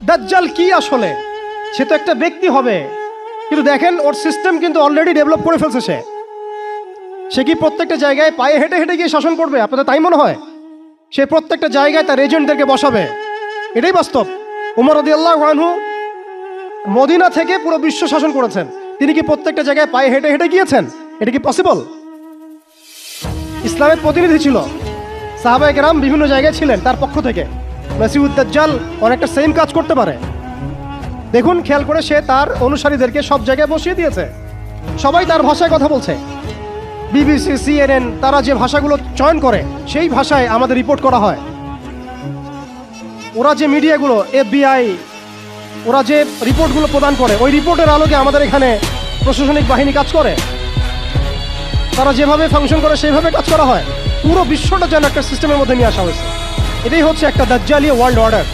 দাজ্জাল কি আসলে? সে তো একটা ব্যক্তি হবে, কিন্তু দেখেন ওর সিস্টেম কিন্তু অলরেডি ডেভেলপ করে ফেলছে। সে কি প্রত্যেকটা জায়গায় পায়ে হেঁটে হেঁটে গিয়ে শাসন করবে? আপনাদের তাই মনে হয়? সে প্রত্যেকটা জায়গায় তার এজেন্টদেরকে বসাবে, এটাই বাস্তব। উমর রাদিয়াল্লাহু আনহু মদিনা থেকে পুরো বিশ্ব শাসন করেছেন, তিনি কি প্রত্যেকটা জায়গায় পায়ে হেঁটে হেঁটে গিয়েছেন? এটা কি পসিবল? ইসলামের প্রতিনিধি ছিল, সাহাবায়ে কেরাম বিভিন্ন জায়গায় ছিলেন তার পক্ষ থেকে। মসিহুদ দাজ্জাল অনেকটা সেম কাজ করতে পারে। দেখুন খেয়াল করে, সে তার অনুসারীদেরকে সব জায়গায় বসিয়ে দিয়েছে, সবাই তার ভাষায় কথা বলছে। বিবিসি, CNN তারা যে ভাষাগুলো চয়ন করে সেই ভাষায় আমাদের রিপোর্ট করা হয়। ওরা যে মিডিয়াগুলো, FBI, ওরা যে রিপোর্টগুলো প্রদান করে, ওই রিপোর্টের আলোকে আমাদের এখানে প্রশাসনিক বাহিনী কাজ করে। তারা যেভাবে ফাংশন করে সেইভাবে কাজ করা হয়। পুরো বিশ্বটা যেন একটা সিস্টেমের মধ্যে নিয়ে আসা হয়েছে। এটাই হচ্ছে একটা দাজ্জালীয় ওয়ার্ল্ড অর্ডার।